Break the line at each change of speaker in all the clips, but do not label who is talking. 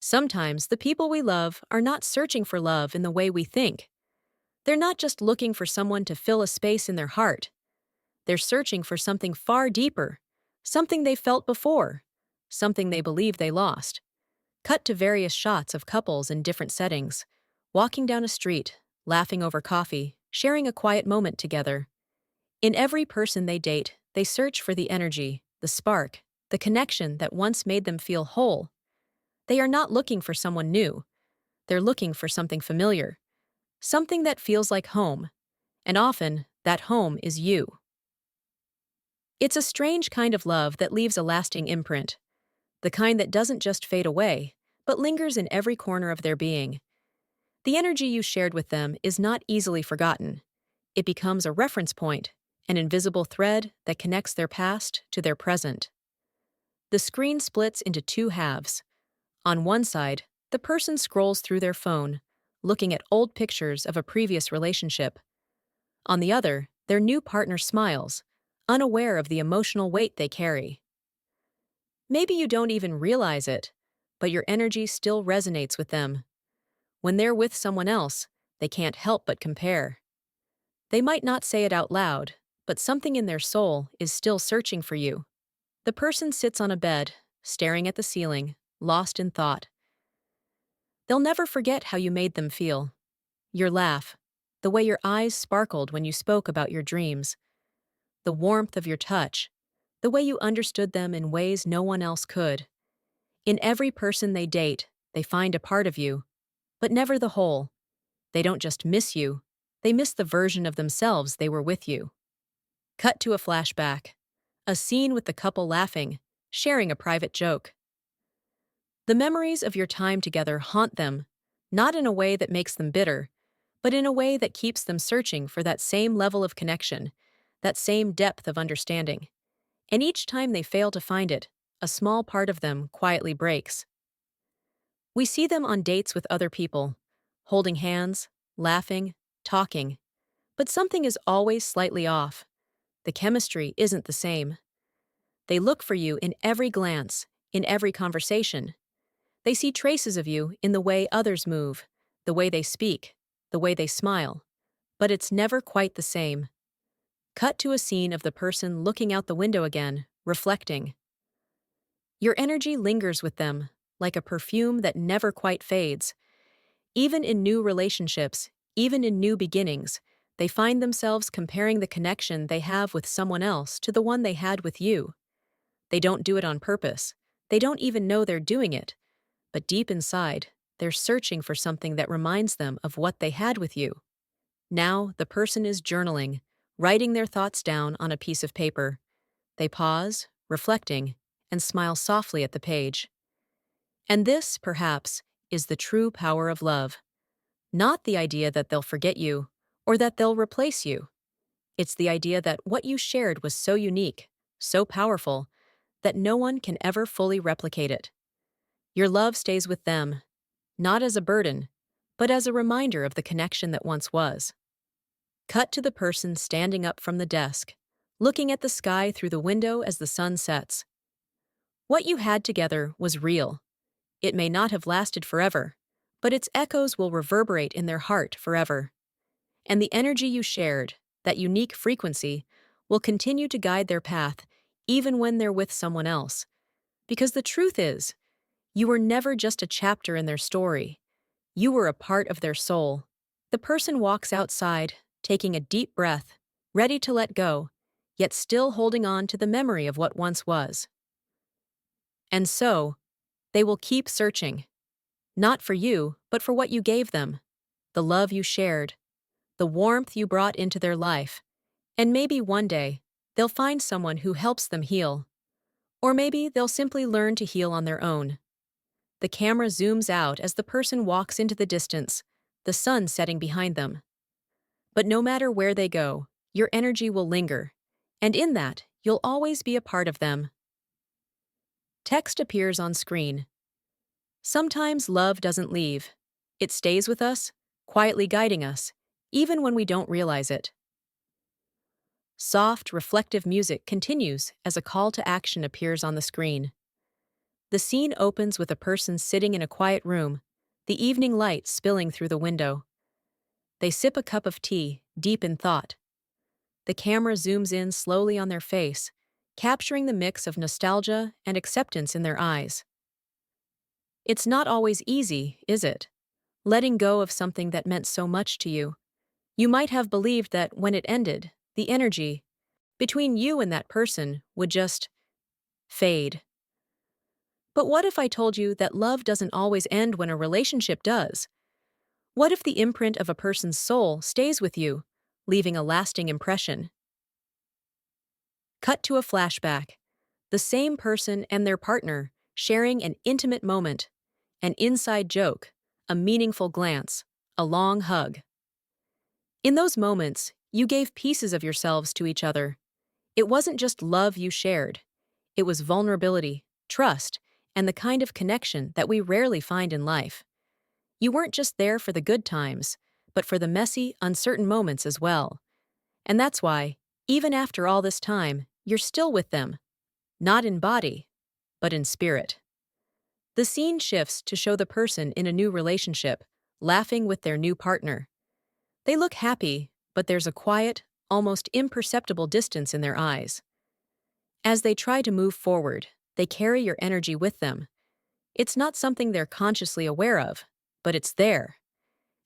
Sometimes the people we love are not searching for love in the way we think. They're not just looking for someone to fill a space in their heart. They're searching for something far deeper, something they felt before, something they believe they lost. Cut to various shots of couples in different settings, walking down a street, laughing over coffee, sharing a quiet moment together. In every person they date, they search for the energy, the spark, the connection that once made them feel whole. They are not looking for someone new. They're looking for something familiar, something that feels like home. And often, that home is you. It's a strange kind of love that leaves a lasting imprint, the kind that doesn't just fade away, but lingers in every corner of their being. The energy you shared with them is not easily forgotten. It becomes a reference point, an invisible thread that connects their past to their present. The screen splits into two halves. On one side, the person scrolls through their phone, looking at old pictures of a previous relationship. On the other, their new partner smiles, unaware of the emotional weight they carry. Maybe you don't even realize it, but your energy still resonates with them. When they're with someone else, they can't help but compare. They might not say it out loud, but something in their soul is still searching for you. The person sits on a bed, staring at the ceiling, lost in thought. They'll never forget how you made them feel. Your laugh, the way your eyes sparkled when you spoke about your dreams, the warmth of your touch, the way you understood them in ways no one else could. In every person they date, they find a part of you, but never the whole. They don't just miss you, they miss the version of themselves they were with you. Cut to a flashback. A scene with the couple laughing, sharing a private joke. The memories of your time together haunt them, not in a way that makes them bitter, but in a way that keeps them searching for that same level of connection, that same depth of understanding. And each time they fail to find it, a small part of them quietly breaks. We see them on dates with other people, holding hands, laughing, talking. But something is always slightly off. The chemistry isn't the same. They look for you in every glance, in every conversation. They see traces of you in the way others move, the way they speak, the way they smile. But it's never quite the same. Cut to a scene of the person looking out the window again, reflecting. Your energy lingers with them, like a perfume that never quite fades. Even in new relationships, even in new beginnings, they find themselves comparing the connection they have with someone else to the one they had with you. They don't do it on purpose. They don't even know they're doing it. But deep inside, they're searching for something that reminds them of what they had with you. Now, the person is journaling, writing their thoughts down on a piece of paper. They pause, reflecting, and smile softly at the page. And this, perhaps, is the true power of love. Not the idea that they'll forget you, or that they'll replace you. It's the idea that what you shared was so unique, so powerful, that no one can ever fully replicate it. Your love stays with them, not as a burden, but as a reminder of the connection that once was. Cut to the person standing up from the desk, looking at the sky through the window as the sun sets. What you had together was real. It may not have lasted forever, but its echoes will reverberate in their heart forever. And the energy you shared, that unique frequency, will continue to guide their path even when they're with someone else. Because the truth is, you were never just a chapter in their story. You were a part of their soul. The person walks outside, taking a deep breath, ready to let go, yet still holding on to the memory of what once was. And so, they will keep searching. Not for you, but for what you gave them, the love you shared, the warmth you brought into their life. And maybe one day, they'll find someone who helps them heal. Or maybe they'll simply learn to heal on their own. The camera zooms out as the person walks into the distance, the sun setting behind them. But no matter where they go, your energy will linger, and in that, you'll always be a part of them. Text appears on screen. Sometimes love doesn't leave. It stays with us, quietly guiding us, even when we don't realize it. Soft, reflective music continues as a call to action appears on the screen. The scene opens with a person sitting in a quiet room, the evening light spilling through the window. They sip a cup of tea, deep in thought. The camera zooms in slowly on their face, capturing the mix of nostalgia and acceptance in their eyes. It's not always easy, is it? Letting go of something that meant so much to you. You might have believed that when it ended, the energy between you and that person would just fade. But what if I told you that love doesn't always end when a relationship does? What if the imprint of a person's soul stays with you, leaving a lasting impression? Cut to a flashback. The same person and their partner sharing an intimate moment, an inside joke, a meaningful glance, a long hug. In those moments, you gave pieces of yourselves to each other. It wasn't just love you shared. It was vulnerability, trust, and the kind of connection that we rarely find in life. You weren't just there for the good times, but for the messy, uncertain moments as well. And that's why, even after all this time, you're still with them. Not in body, but in spirit. The scene shifts to show the person in a new relationship, laughing with their new partner. They look happy, but there's a quiet, almost imperceptible distance in their eyes. As they try to move forward, they carry your energy with them. It's not something they're consciously aware of, but it's there.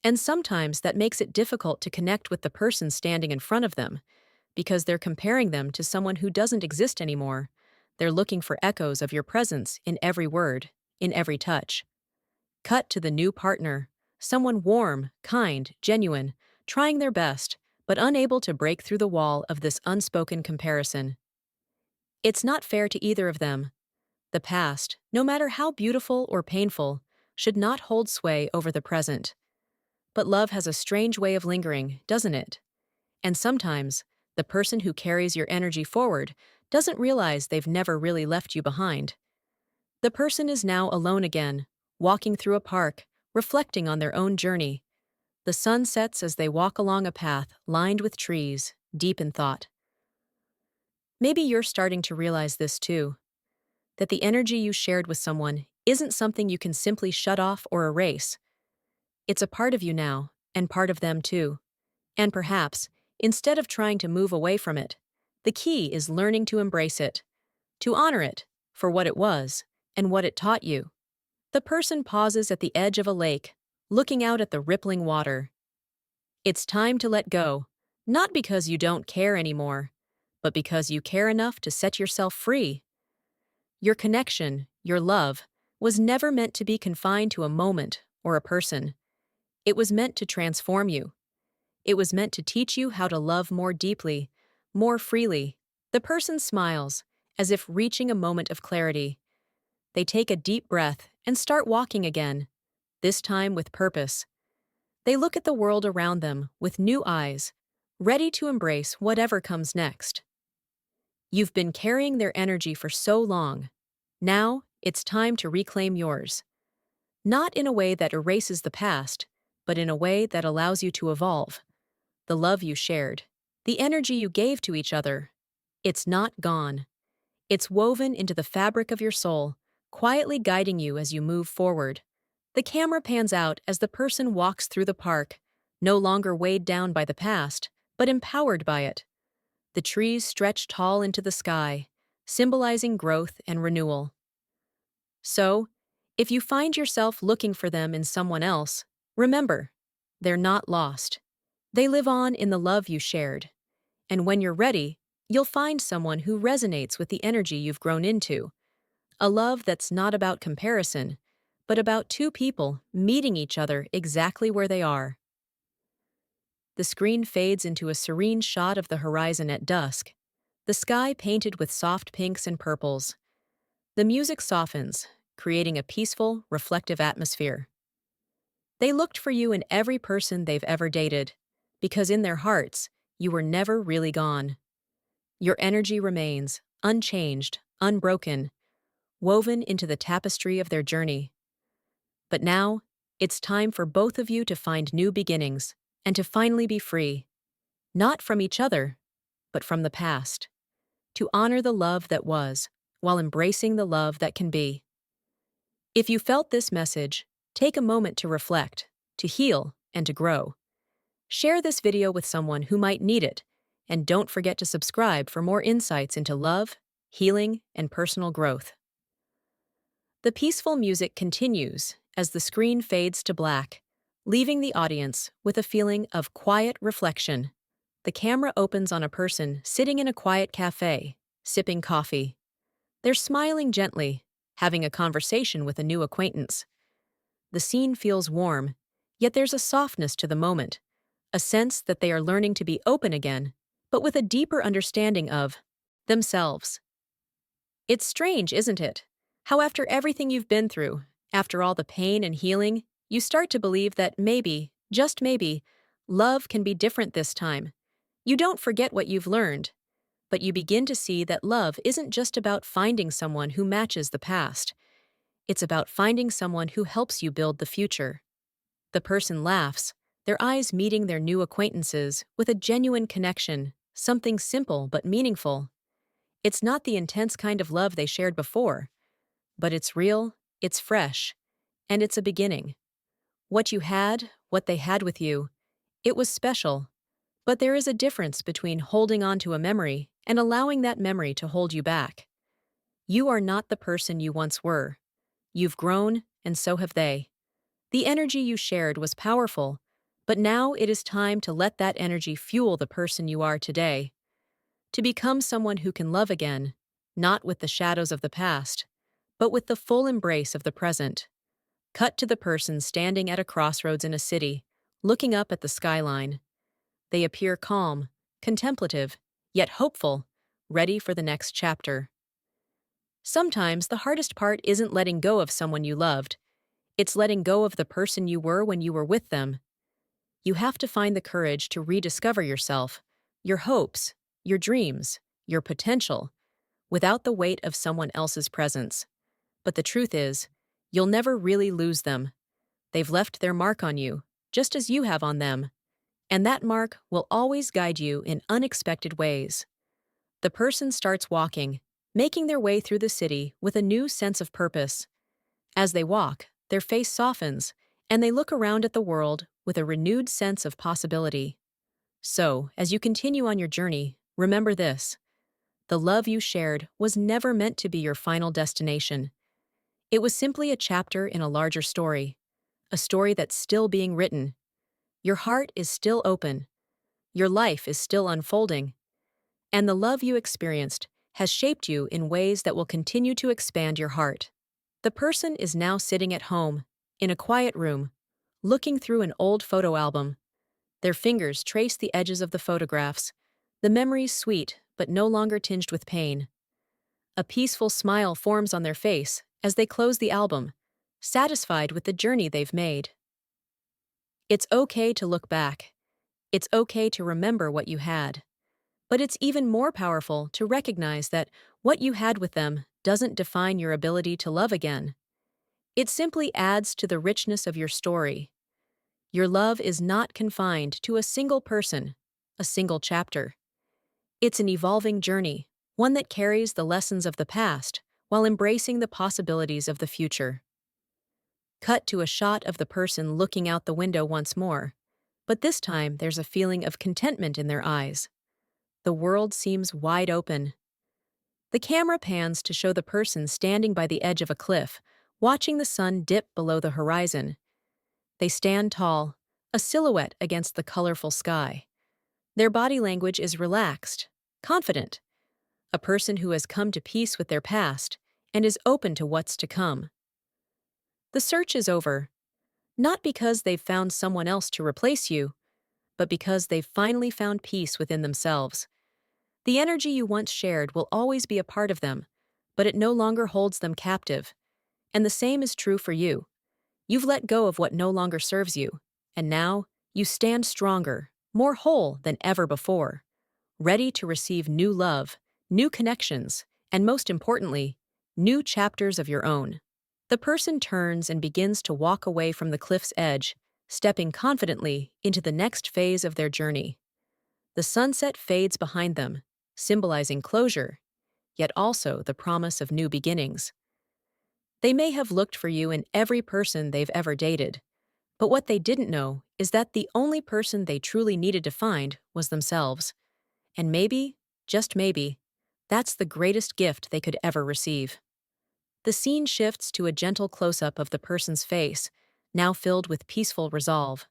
And sometimes that makes it difficult to connect with the person standing in front of them, because they're comparing them to someone who doesn't exist anymore. They're looking for echoes of your presence in every word, in every touch. Cut to the new partner, someone warm, kind, genuine, trying their best, but unable to break through the wall of this unspoken comparison. It's not fair to either of them. The past, no matter how beautiful or painful, should not hold sway over the present. But love has a strange way of lingering, doesn't it? And sometimes, the person who carries your energy forward doesn't realize they've never really left you behind. The person is now alone again, walking through a park, reflecting on their own journey. The sun sets as they walk along a path lined with trees, deep in thought. Maybe you're starting to realize this too, that the energy you shared with someone isn't something you can simply shut off or erase. It's a part of you now, and part of them too. And perhaps, instead of trying to move away from it, the key is learning to embrace it, to honor it for what it was and what it taught you. The person pauses at the edge of a lake, looking out at the rippling water. It's time to let go, not because you don't care anymore, but because you care enough to set yourself free. Your connection, your love, was never meant to be confined to a moment or a person. It was meant to transform you. It was meant to teach you how to love more deeply, more freely. The person smiles, as if reaching a moment of clarity. They take a deep breath and start walking again, this time with purpose. They look at the world around them with new eyes, ready to embrace whatever comes next. You've been carrying their energy for so long. Now, it's time to reclaim yours. Not in a way that erases the past, but in a way that allows you to evolve. The love you shared, the energy you gave to each other, it's not gone. It's woven into the fabric of your soul, quietly guiding you as you move forward. The camera pans out as the person walks through the park, no longer weighed down by the past, but empowered by it. The trees stretch tall into the sky, symbolizing growth and renewal. So, if you find yourself looking for them in someone else, remember, they're not lost. They live on in the love you shared. And when you're ready, you'll find someone who resonates with the energy you've grown into. A love that's not about comparison, but about two people meeting each other exactly where they are. The screen fades into a serene shot of the horizon at dusk, the sky painted with soft pinks and purples. The music softens, creating a peaceful, reflective atmosphere. They looked for you in every person they've ever dated, because in their hearts, you were never really gone. Your energy remains, unchanged, unbroken, woven into the tapestry of their journey. But now, it's time for both of you to find new beginnings, and to finally be free. Not from each other, but from the past. To honor the love that was, while embracing the love that can be. If you felt this message, take a moment to reflect, to heal, and to grow. Share this video with someone who might need it, and don't forget to subscribe for more insights into love, healing, and personal growth. The peaceful music continues as the screen fades to black, leaving the audience with a feeling of quiet reflection. The camera opens on a person sitting in a quiet cafe, sipping coffee. They're smiling gently, having a conversation with a new acquaintance. The scene feels warm, yet there's a softness to the moment, a sense that they are learning to be open again, but with a deeper understanding of themselves. It's strange, isn't it? How after everything you've been through, after all the pain and healing, you start to believe that maybe, just maybe, love can be different this time. You don't forget what you've learned, but you begin to see that love isn't just about finding someone who matches the past. It's about finding someone who helps you build the future. The person laughs, their eyes meeting their new acquaintances with a genuine connection, something simple but meaningful. It's not the intense kind of love they shared before, but it's real, it's fresh, and it's a beginning. What you had, what they had with you, it was special. But there is a difference between holding on to a memory and allowing that memory to hold you back. You are not the person you once were. You've grown, and so have they. The energy you shared was powerful, but now it is time to let that energy fuel the person you are today. To become someone who can love again, not with the shadows of the past, but with the full embrace of the present. Cut to the person standing at a crossroads in a city, looking up at the skyline. They appear calm, contemplative, yet hopeful, ready for the next chapter. Sometimes the hardest part isn't letting go of someone you loved. It's letting go of the person you were when you were with them. You have to find the courage to rediscover yourself, your hopes, your dreams, your potential, without the weight of someone else's presence. But the truth is, you'll never really lose them. They've left their mark on you, just as you have on them. And that mark will always guide you in unexpected ways. The person starts walking, making their way through the city with a new sense of purpose. As they walk, their face softens, and they look around at the world with a renewed sense of possibility. So, as you continue on your journey, remember this. The love you shared was never meant to be your final destination. It was simply a chapter in a larger story, a story that's still being written. Your heart is still open. Your life is still unfolding. And the love you experienced has shaped you in ways that will continue to expand your heart. The person is now sitting at home, in a quiet room, looking through an old photo album. Their fingers trace the edges of the photographs, the memories sweet but no longer tinged with pain. A peaceful smile forms on their face as they close the album, satisfied with the journey they've made. It's okay to look back. It's okay to remember what you had. But it's even more powerful to recognize that what you had with them doesn't define your ability to love again. It simply adds to the richness of your story. Your love is not confined to a single person, a single chapter. It's an evolving journey, one that carries the lessons of the past while embracing the possibilities of the future. Cut to a shot of the person looking out the window once more, but this time there's a feeling of contentment in their eyes. The world seems wide open. The camera pans to show the person standing by the edge of a cliff, watching the sun dip below the horizon. They stand tall, a silhouette against the colorful sky. Their body language is relaxed, confident, a person who has come to peace with their past and is open to what's to come. The search is over, not because they've found someone else to replace you, but because they've finally found peace within themselves. The energy you once shared will always be a part of them, but it no longer holds them captive. And the same is true for you. You've let go of what no longer serves you, and now you stand stronger, more whole than ever before, ready to receive new love, new connections, and most importantly, new chapters of your own. The person turns and begins to walk away from the cliff's edge, stepping confidently into the next phase of their journey. The sunset fades behind them, symbolizing closure, yet also the promise of new beginnings. They may have looked for you in every person they've ever dated, but what they didn't know is that the only person they truly needed to find was themselves. And maybe, just maybe, that's the greatest gift they could ever receive. The scene shifts to a gentle close-up of the person's face, now filled with peaceful resolve.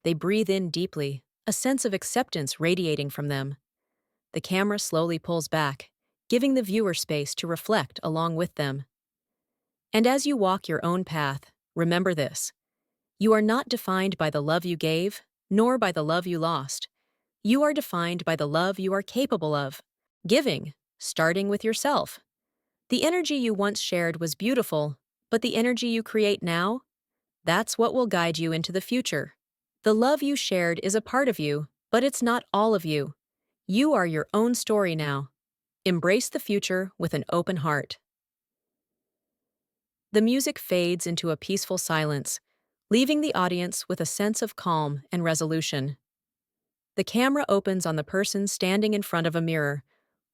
They breathe in deeply, a sense of acceptance radiating from them. The camera slowly pulls back, giving the viewer space to reflect along with them. And as you walk your own path, remember this. You are not defined by the love you gave, nor by the love you lost. You are defined by the love you are capable of giving, starting with yourself. The energy you once shared was beautiful, but the energy you create now, that's what will guide you into the future. The love you shared is a part of you, but it's not all of you. You are your own story now. Embrace the future with an open heart. The music fades into a peaceful silence, leaving the audience with a sense of calm and resolution. The camera opens on the person standing in front of a mirror,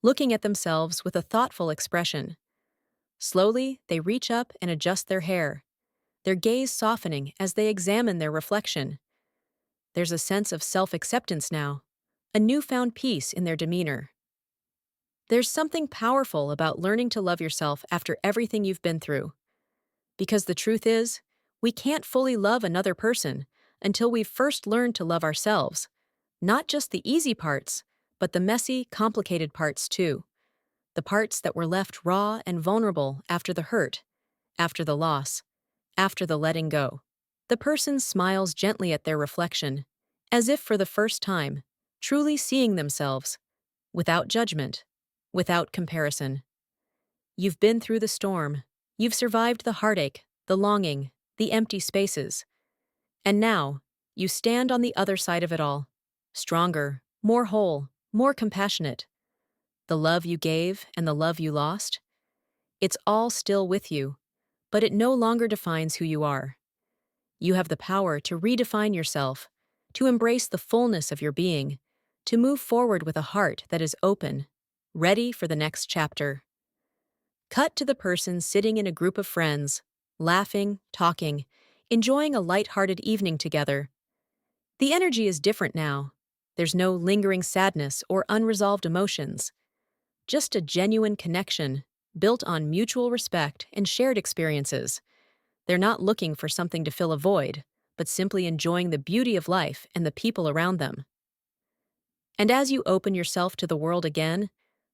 looking at themselves with a thoughtful expression. Slowly, they reach up and adjust their hair, their gaze softening as they examine their reflection. There's a sense of self-acceptance now, a newfound peace in their demeanor. There's something powerful about learning to love yourself after everything you've been through. Because the truth is, we can't fully love another person until we've first learned to love ourselves. Not just the easy parts, but the messy, complicated parts too. The parts that were left raw and vulnerable after the hurt, after the loss, after the letting go. The person smiles gently at their reflection, as if for the first time, truly seeing themselves, without judgment, without comparison. You've been through the storm. You've survived the heartache, the longing, the empty spaces. And now, you stand on the other side of it all, stronger, more whole, more compassionate. The love you gave and the love you lost, it's all still with you, but it no longer defines who you are. You have the power to redefine yourself, to embrace the fullness of your being, to move forward with a heart that is open, ready for the next chapter. Cut to the person sitting in a group of friends, laughing, talking, enjoying a light-hearted evening together. The energy is different now. There's no lingering sadness or unresolved emotions. Just a genuine connection, built on mutual respect and shared experiences. They're not looking for something to fill a void, but simply enjoying the beauty of life and the people around them. And as you open yourself to the world again,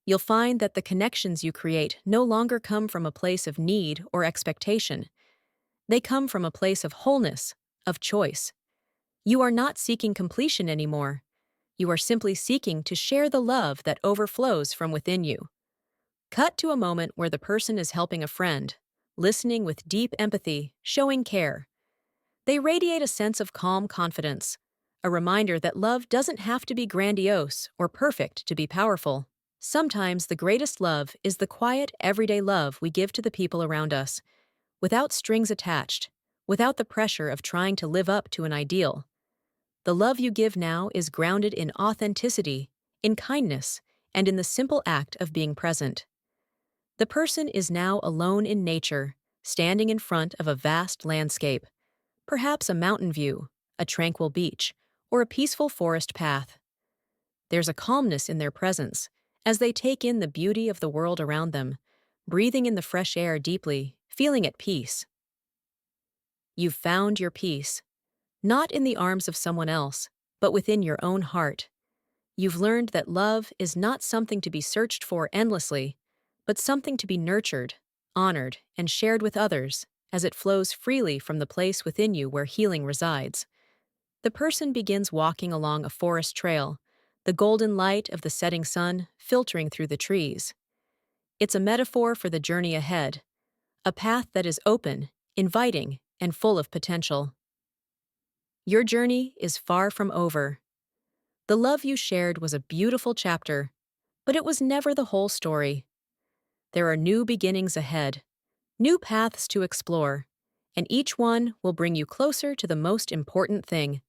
you'll find that the connections you create no longer come from a place of need or expectation. They come from a place of wholeness, of choice. You are not seeking completion anymore. You are simply seeking to share the love that overflows from within you. Cut to a moment where the person is helping a friend, listening with deep empathy, showing care. They radiate a sense of calm confidence, a reminder that love doesn't have to be grandiose or perfect to be powerful. Sometimes the greatest love is the quiet, everyday love we give to the people around us, without strings attached, without the pressure of trying to live up to an ideal. The love you give now is grounded in authenticity, in kindness, and in the simple act of being present. The person is now alone in nature, standing in front of a vast landscape, perhaps a mountain view, a tranquil beach, or a peaceful forest path. There's a calmness in their presence, as they take in the beauty of the world around them, breathing in the fresh air deeply, feeling at peace. You've found your peace, not in the arms of someone else, but within your own heart. You've learned that love is not something to be searched for endlessly, but something to be nurtured, honored, and shared with others as it flows freely from the place within you where healing resides. The person begins walking along a forest trail, the golden light of the setting sun filtering through the trees. It's a metaphor for the journey ahead, a path that is open, inviting, and full of potential. Your journey is far from over. The love you shared was a beautiful chapter, but it was never the whole story. There are new beginnings ahead, new paths to explore, and each one will bring you closer to the most important thing: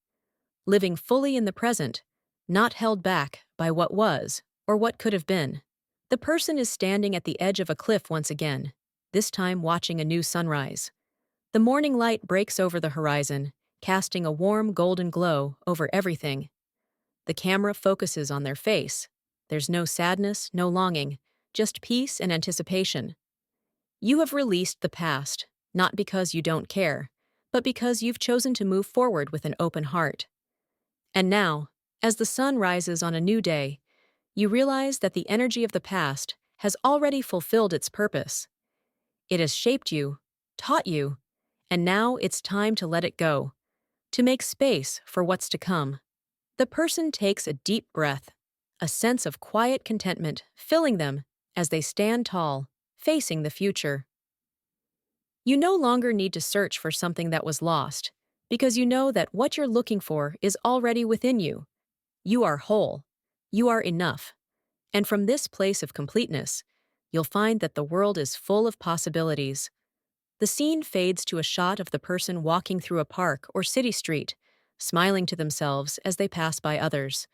living fully in the present, not held back by what was or what could have been. The person is standing at the edge of a cliff once again. this time watching a new sunrise. The morning light breaks over the horizon, casting a warm golden glow over everything. The camera focuses on their face. There's no sadness, no longing, just peace and anticipation. You have released the past, not because you don't care, but because you've chosen to move forward with an open heart. And now, as the sun rises on a new day, you realize that the energy of the past has already fulfilled its purpose. It has shaped you, taught you, and now it's time to let it go, to make space for what's to come. The person takes a deep breath, a sense of quiet contentment filling them as they stand tall, facing the future. You no longer need to search for something that was lost, because you know that what you're looking for is already within you. You are whole. You are enough. And from this place of completeness, you'll find that the world is full of possibilities. The scene fades to a shot of the person walking through a park or city street, smiling to themselves as they pass by others.